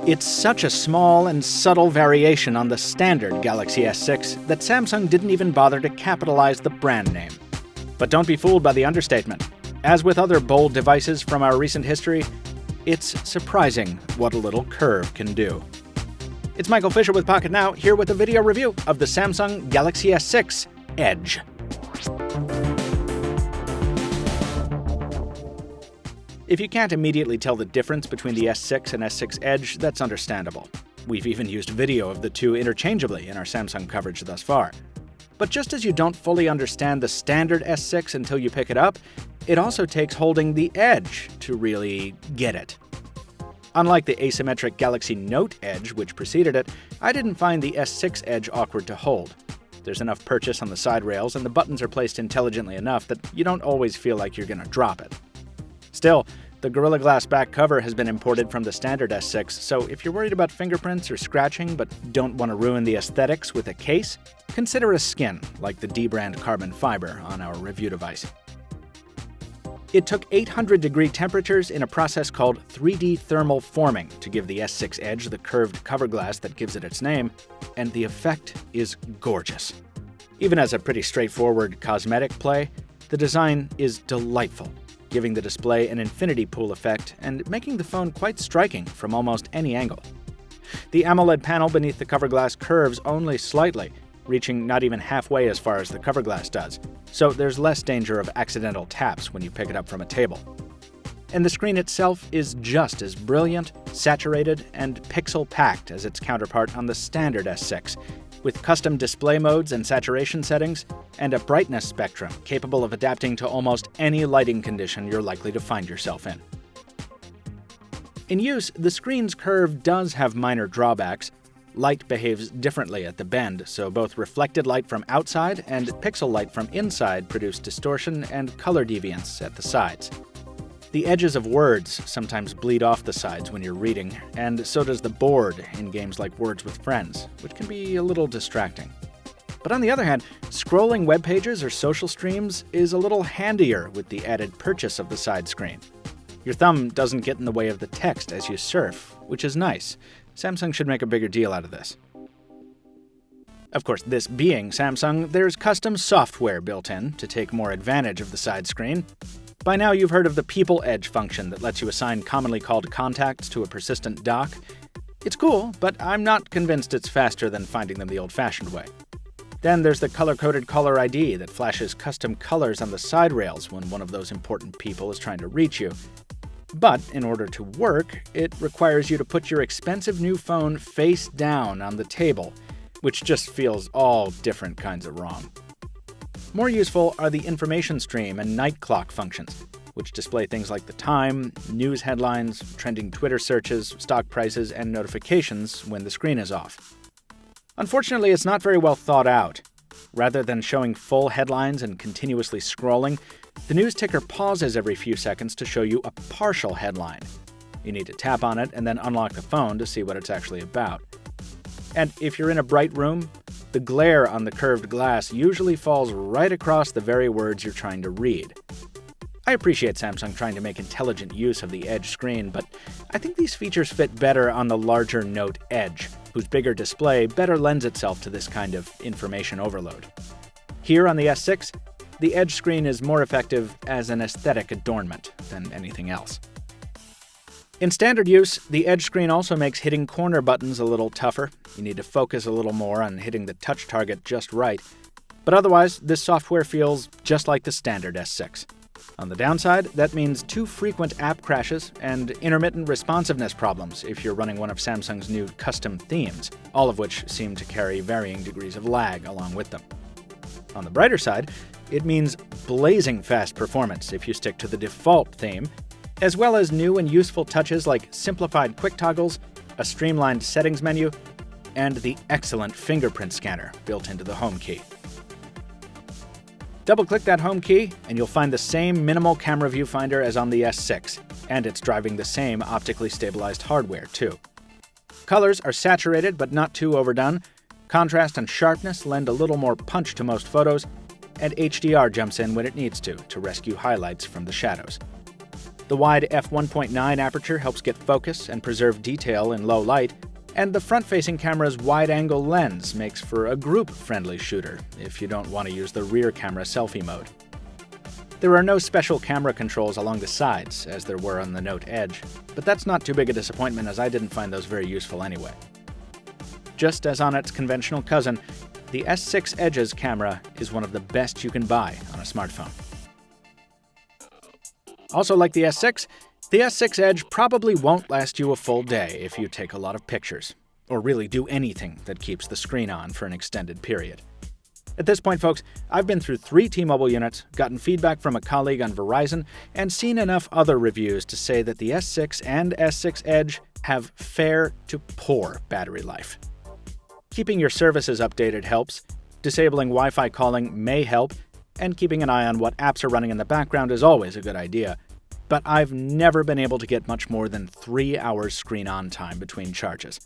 It's such a small and subtle variation on the standard Galaxy S6 that Samsung didn't even bother to capitalize the brand name. But don't be fooled by the understatement. As with other bold devices from our recent history, it's surprising what a little curve can do. It's Michael Fisher with Pocket Now, here with a video review of the Samsung Galaxy S6 Edge. If you can't immediately tell the difference between the S6 and S6 Edge, that's understandable. We've even used video of the two interchangeably in our Samsung coverage thus far. But just as you don't fully understand the standard S6 until you pick it up, it also takes holding the Edge to really get it. Unlike the asymmetric Galaxy Note Edge, which preceded it, I didn't find the S6 Edge awkward to hold. There's enough purchase on the side rails, and the buttons are placed intelligently enough that you don't always feel like you're gonna drop it. Still, the Gorilla Glass back cover has been imported from the standard S6, so if you're worried about fingerprints or scratching but don't want to ruin the aesthetics with a case, consider a skin, like the D-brand carbon fiber on our review device. It took 800-degree temperatures in a process called 3D thermal forming to give the S6 Edge the curved cover glass that gives it its name, and the effect is gorgeous. Even as a pretty straightforward cosmetic play, the design is delightful, giving the display an infinity pool effect and making the phone quite striking from almost any angle. The AMOLED panel beneath the cover glass curves only slightly, reaching not even halfway as far as the cover glass does, so there's less danger of accidental taps when you pick it up from a table. And the screen itself is just as brilliant, saturated, and pixel-packed as its counterpart on the standard S6, with custom display modes and saturation settings, and a brightness spectrum capable of adapting to almost any lighting condition you're likely to find yourself in. In use, the screen's curve does have minor drawbacks. Light behaves differently at the bend, so both reflected light from outside and pixel light from inside produce distortion and color deviance at the sides. The edges of words sometimes bleed off the sides when you're reading, and so does the board in games like Words with Friends, which can be a little distracting. But on the other hand, scrolling web pages or social streams is a little handier with the added purchase of the side screen. Your thumb doesn't get in the way of the text as you surf, which is nice. Samsung should make a bigger deal out of this. Of course, this being Samsung, there's custom software built in to take more advantage of the side screen. By now you've heard of the People Edge function that lets you assign commonly called contacts to a persistent dock. It's cool, but I'm not convinced it's faster than finding them the old-fashioned way. Then there's the color-coded caller ID that flashes custom colors on the side rails when one of those important people is trying to reach you. But in order to work, it requires you to put your expensive new phone face down on the table, which just feels all different kinds of wrong. More useful are the information stream and night clock functions, which display things like the time, news headlines, trending Twitter searches, stock prices, and notifications when the screen is off. Unfortunately, it's not very well thought out. Rather than showing full headlines and continuously scrolling, the news ticker pauses every few seconds to show you a partial headline. You need to tap on it and then unlock the phone to see what it's actually about. And if you're in a bright room, the glare on the curved glass usually falls right across the very words you're trying to read. I appreciate Samsung trying to make intelligent use of the Edge screen, but I think these features fit better on the larger Note Edge, whose bigger display better lends itself to this kind of information overload. Here on the S6, the Edge screen is more effective as an aesthetic adornment than anything else. In standard use, the Edge screen also makes hitting corner buttons a little tougher. You need to focus a little more on hitting the touch target just right. But otherwise, this software feels just like the standard S6. On the downside, that means too frequent app crashes and intermittent responsiveness problems if you're running one of Samsung's new custom themes, all of which seem to carry varying degrees of lag along with them. On the brighter side, it means blazing fast performance if you stick to the default theme, as well as new and useful touches like simplified quick toggles, a streamlined settings menu, and the excellent fingerprint scanner built into the home key. Double-click that home key, and you'll find the same minimal camera viewfinder as on the S6, and it's driving the same optically stabilized hardware, too. Colors are saturated but not too overdone, contrast and sharpness lend a little more punch to most photos, and HDR jumps in when it needs to rescue highlights from the shadows. The wide f1.9 aperture helps get focus and preserve detail in low light, and the front-facing camera's wide-angle lens makes for a group-friendly shooter if you don't want to use the rear camera selfie mode. There are no special camera controls along the sides, as there were on the Note Edge, but that's not too big a disappointment as I didn't find those very useful anyway. Just as on its conventional cousin, the S6 Edge's camera is one of the best you can buy on a smartphone. Also like the S6 Edge probably won't last you a full day if you take a lot of pictures, or really do anything that keeps the screen on for an extended period. At this point, folks, I've been through 3 T-Mobile units, gotten feedback from a colleague on Verizon, and seen enough other reviews to say that the S6 and S6 Edge have fair to poor battery life. Keeping your services updated helps, disabling Wi-Fi calling may help, and keeping an eye on what apps are running in the background is always a good idea. But I've never been able to get much more than 3 hours screen-on time between charges.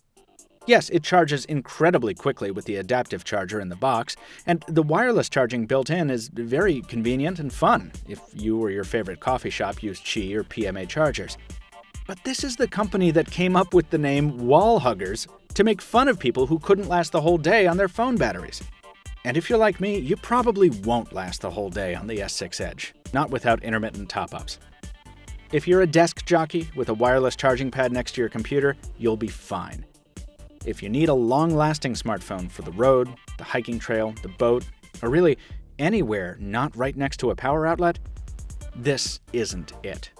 Yes, it charges incredibly quickly with the adaptive charger in the box, and the wireless charging built in is very convenient and fun if you or your favorite coffee shop use Qi or PMA chargers. But this is the company that came up with the name wall huggers to make fun of people who couldn't last the whole day on their phone batteries. And if you're like me, you probably won't last the whole day on the S6 Edge, not without intermittent top-ups. If you're a desk jockey with a wireless charging pad next to your computer, you'll be fine. If you need a long-lasting smartphone for the road, the hiking trail, the boat, or really anywhere not right next to a power outlet, this isn't it.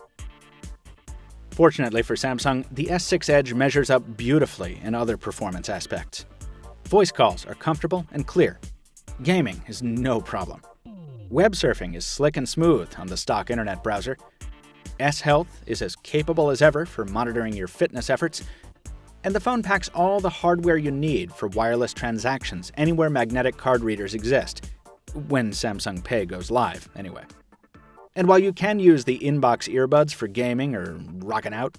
Fortunately for Samsung, the S6 Edge measures up beautifully in other performance aspects. Voice calls are comfortable and clear. Gaming is no problem. Web surfing is slick and smooth on the stock internet browser. S-Health is as capable as ever for monitoring your fitness efforts, and the phone packs all the hardware you need for wireless transactions anywhere magnetic card readers exist, when Samsung Pay goes live, anyway. And while you can use the inbox earbuds for gaming or rocking out,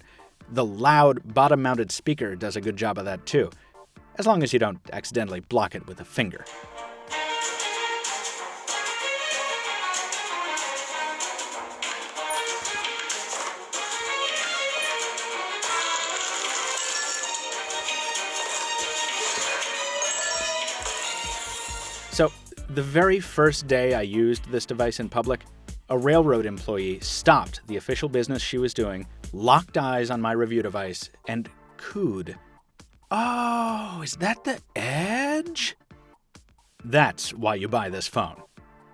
the loud bottom-mounted speaker does a good job of that too, as long as you don't accidentally block it with a finger. So, the very first day I used this device in public, a railroad employee stopped the official business she was doing, locked eyes on my review device, and cooed. "Oh, is that the Edge?" That's why you buy this phone.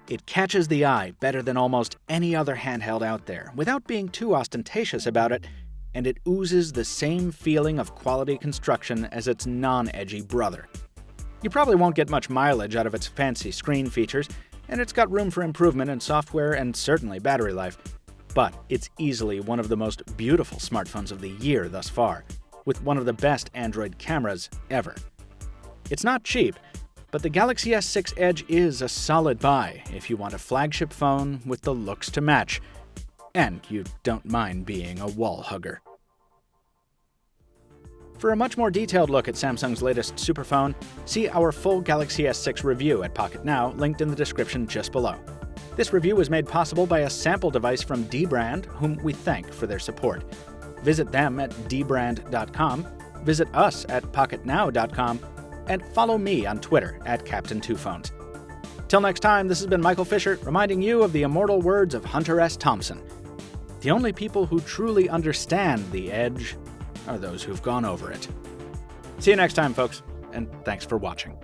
It catches the eye better than almost any other handheld out there, without being too ostentatious about it, and it oozes the same feeling of quality construction as its non-edgy brother. You probably won't get much mileage out of its fancy screen features, and it's got room for improvement in software and certainly battery life. But it's easily one of the most beautiful smartphones of the year thus far, with one of the best Android cameras ever. It's not cheap, but the Galaxy S6 Edge is a solid buy if you want a flagship phone with the looks to match, and you don't mind being a wall hugger. For a much more detailed look at Samsung's latest superphone, see our full Galaxy S6 review at Pocket Now, linked in the description just below. This review was made possible by a sample device from dbrand, whom we thank for their support. Visit them at dbrand.com, visit us at pocketnow.com, and follow me on Twitter at Captain2Phones. Till next time, this has been Michael Fisher, reminding you of the immortal words of Hunter S. Thompson. The only people who truly understand the Edge are those who've gone over it. See you next time, folks, and thanks for watching.